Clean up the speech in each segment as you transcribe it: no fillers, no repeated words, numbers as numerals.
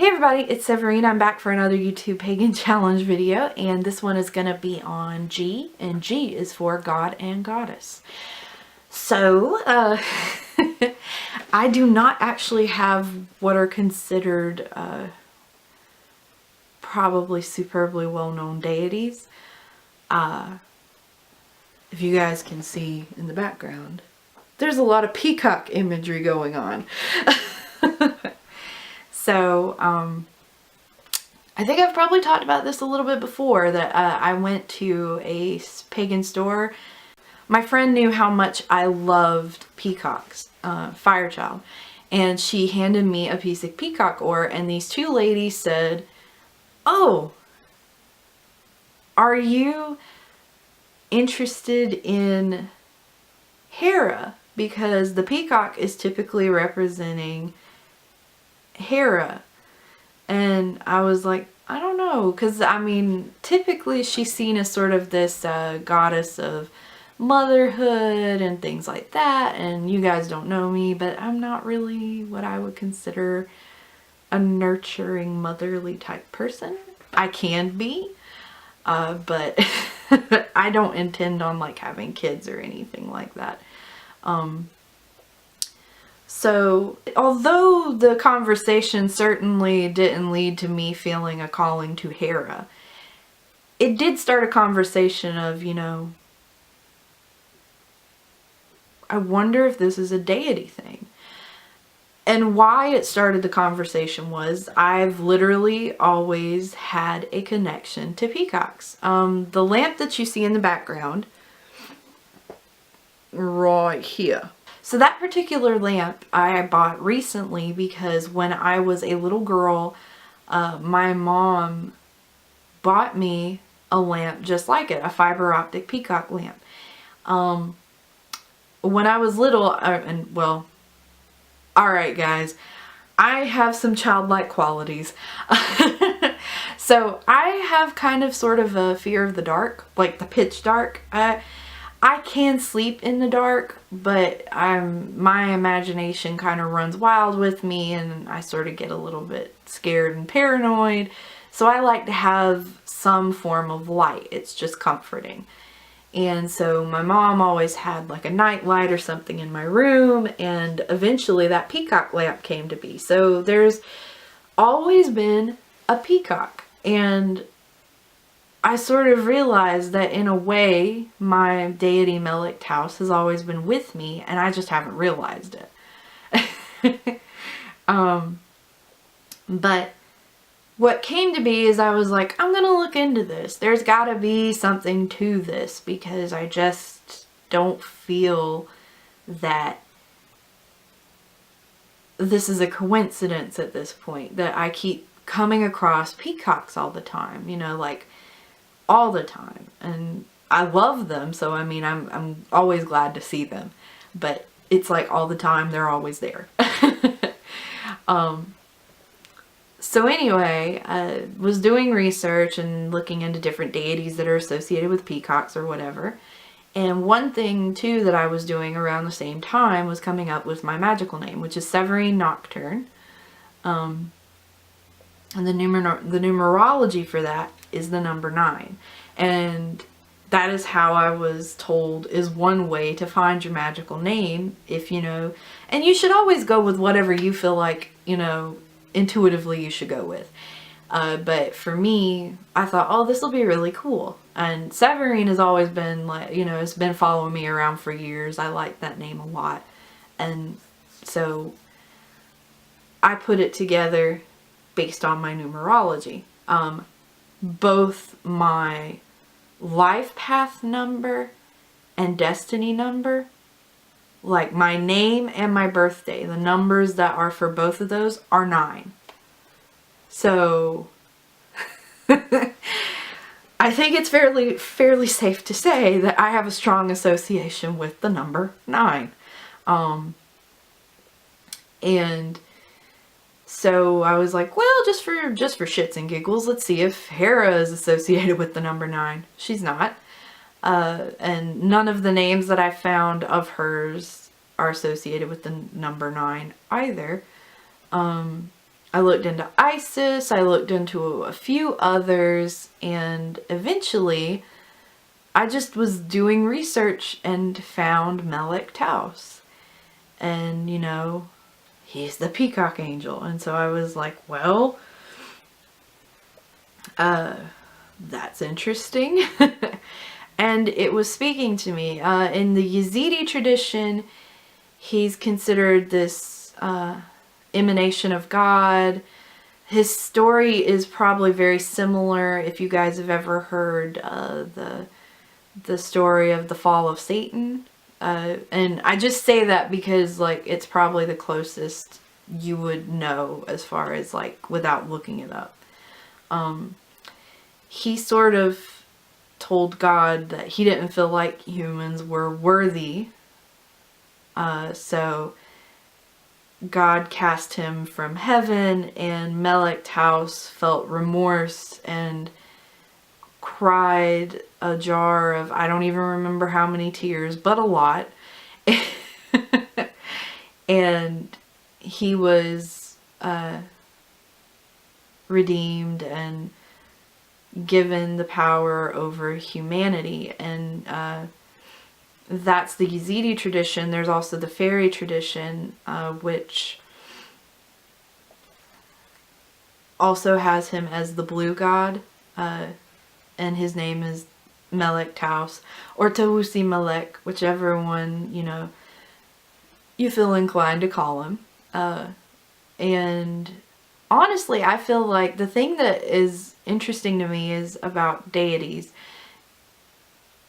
Hey everybody, it's Severine. I'm back for another YouTube Pagan Challenge video, and this one is going to be on G, and G is for God and Goddess. So, I do not actually have what are considered probably superbly well-known deities. If you guys can see in the background, there's a lot of peacock imagery going on. So, I think I've probably talked about this a little bit before, that I went to a pagan store. My friend knew how much I loved peacocks, Firechild, and she handed me a piece of peacock ore, and these two ladies said, "Oh, are you interested in Hera? Because the peacock is typically representing Hera." And I was like, I don't know, because I mean, typically she's seen as sort of this goddess of motherhood and things like that, and you guys don't know me, but I'm not really what I would consider a nurturing, motherly type person. I can be, but I don't intend on like having kids or anything like that. So, although the conversation certainly didn't lead to me feeling a calling to Hera, it did start a conversation of, you know, I wonder if this is a deity thing. And why it started the conversation was I've literally always had a connection to peacocks. The lamp that you see in the background, right here. So that particular lamp I bought recently because when I was a little girl, my mom bought me a lamp just like it, a fiber optic peacock lamp. When I was little, and well, alright guys, I have some childlike qualities. So I have kind of sort of a fear of the dark, like the pitch dark. I can sleep in the dark, but my imagination kind of runs wild with me, and I sort of get a little bit scared and paranoid. So I like to have some form of light. It's just comforting. And so my mom always had like a night light or something in my room, and eventually that peacock lamp came to be. So there's always been a peacock, and I sort of realized that in a way my deity Melik Taus has always been with me, and I just haven't realized it. But what came to be is I was like, I'm gonna look into this. There's gotta be something to this, because I just don't feel that this is a coincidence at this point, that I keep coming across peacocks all the time, you know, like all the time, and I love them, so I mean I'm always glad to see them, but it's like all the time they're always there. So anyway, I was doing research and looking into different deities that are associated with peacocks or whatever, and one thing too that I was doing around the same time was coming up with my magical name, which is Severine Nocturne. And the numerology for that is the number 9. And that is how I was told is one way to find your magical name, if you know. And you should always go with whatever you feel like, you know, intuitively you should go with. But for me, I thought, oh, this will be really cool. And Severine has always been like, you know, it's been following me around for years. I like that name a lot. And so I put it together based on my numerology. Both my life path number and destiny number, like my name and my birthday, the numbers that are for both of those are 9. So I think it's fairly safe to say that I have a strong association with the number 9. And so I was like, well, just for shits and giggles, let's see if Hera is associated with the number 9. She's not. And none of the names that I found of hers are associated with the number 9 either. I looked into Isis, I looked into a few others, and eventually I just was doing research and found Melek Taus. And, you know, he's the peacock angel. And so I was like, well, that's interesting. And it was speaking to me. In the Yazidi tradition, he's considered this emanation of God. His story is probably very similar if you guys have ever heard the story of the fall of Satan. And I just say that because like it's probably the closest you would know as far as like without looking it up. He sort of told God that he didn't feel like humans were worthy. So God cast him from heaven, and Melek Taus felt remorse and cried a jar of, I don't even remember how many tears, but a lot. And he was redeemed and given the power over humanity. And that's the Yazidi tradition. There's also the fairy tradition, which also has him as the blue god, and his name is Melek Taus, or Tawusi Melek, whichever one, you know, you feel inclined to call him. And honestly, I feel like the thing that is interesting to me is about deities.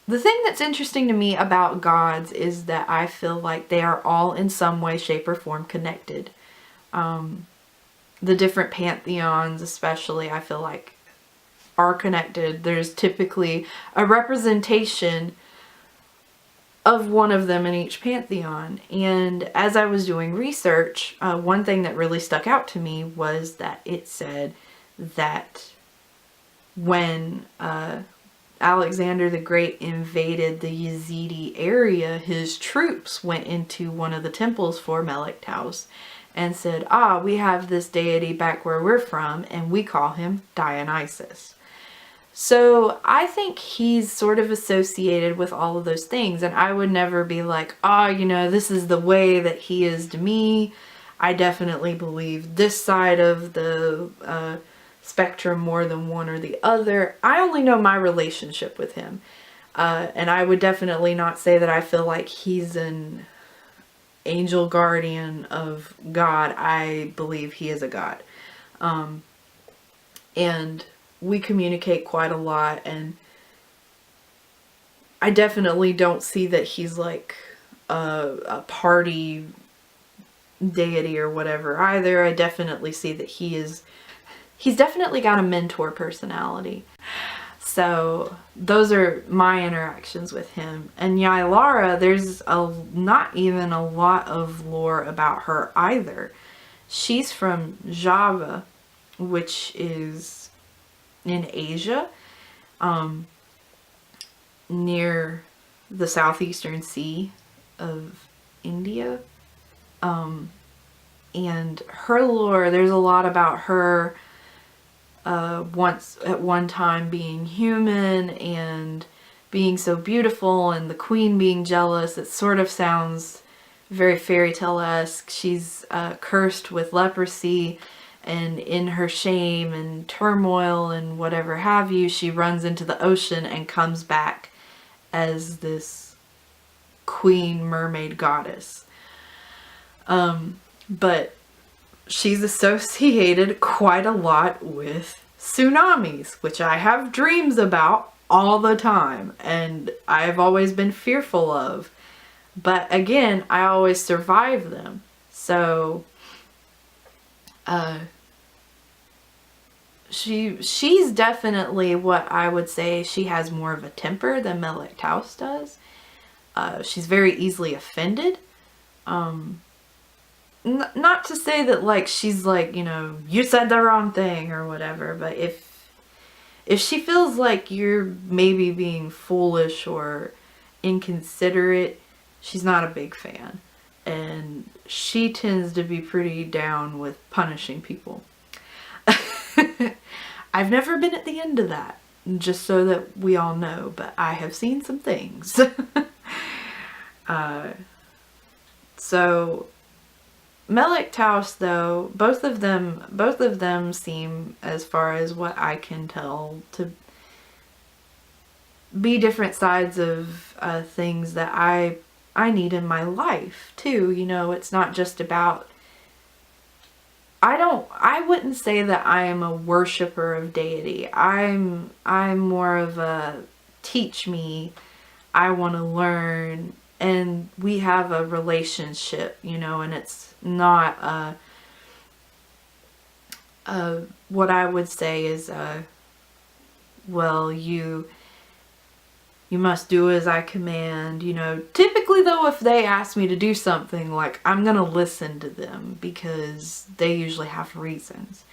The thing that's interesting to me about gods is that I feel like they are all in some way, shape, or form connected. The different pantheons, especially, I feel like are connected. There's typically a representation of one of them in each pantheon. And as I was doing research, one thing that really stuck out to me was that it said that when Alexander the Great invaded the Yazidi area, his troops went into one of the temples for Melek Taus and said, we have this deity back where we're from, and we call him Dionysus. So I think he's sort of associated with all of those things, and I would never be like, you know, this is the way that he is to me. I definitely believe this side of the spectrum more than one or the other. I only know my relationship with him. And I would definitely not say that I feel like he's an angel guardian of God. I believe he is a god. And we communicate quite a lot, and I definitely don't see that he's like a party deity or whatever either. I definitely see that he's definitely got a mentor personality. So those are my interactions with him. And Yailara, there's not even a lot of lore about her either. She's from Java, which is in Asia, near the southeastern sea of India. And her lore, there's a lot about her once at one time being human and being so beautiful, and the queen being jealous. It sort of sounds very fairy tale-esque. She's cursed with leprosy, and in her shame and turmoil and whatever have you, she runs into the ocean and comes back as this queen mermaid goddess. But she's associated quite a lot with tsunamis, which I have dreams about all the time, and I've always been fearful of. But again, I always survive them. So she's definitely what I would say, she has more of a temper than Melek Taus does. She's very easily offended. Not to say that like she's like, you know, you said the wrong thing or whatever, but if she feels like you're maybe being foolish or inconsiderate, she's not a big fan. And she tends to be pretty down with punishing people. I've never been at the end of that, just so that we all know, but I have seen some things. So Melek Taus, though, both of them seem, as far as what I can tell, to be different sides of things that I need in my life too. You know, it's not just about, I wouldn't say that I am a worshiper of deity. I'm more of a teach me, I want to learn, and we have a relationship, you know, and it's not what I would say is well, you must do as I command, you know. Typically though, if they ask me to do something, like, I'm gonna listen to them because they usually have reasons.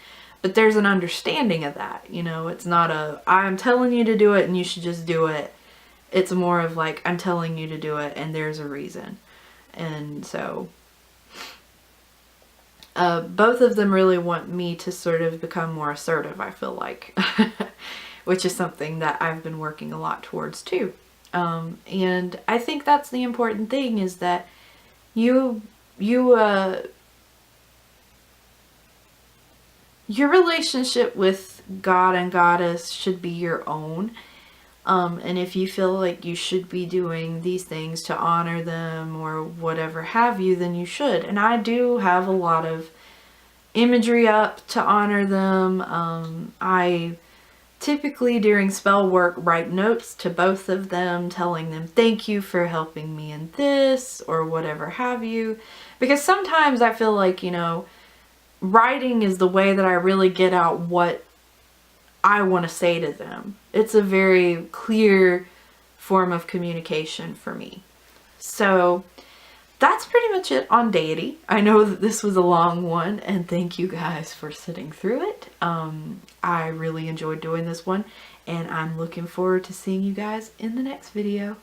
But there's an understanding of that, you know. It's not a, I'm telling you to do it and you should just do it. It's more of like, I'm telling you to do it and there's a reason. And so both of them really want me to sort of become more assertive, I feel like. Which is something that I've been working a lot towards too. And I think that's the important thing, is that your relationship with God and Goddess should be your own. And if you feel like you should be doing these things to honor them or whatever have you, then you should. And I do have a lot of imagery up to honor them. I typically during spell work write notes to both of them telling them thank you for helping me in this or whatever have you, because sometimes I feel like, you know, writing is the way that I really get out what I want to say to them. It's a very clear form of communication for me. So that's pretty much it on deity. I know that this was a long one, and thank you guys for sitting through it. I really enjoyed doing this one, and I'm looking forward to seeing you guys in the next video.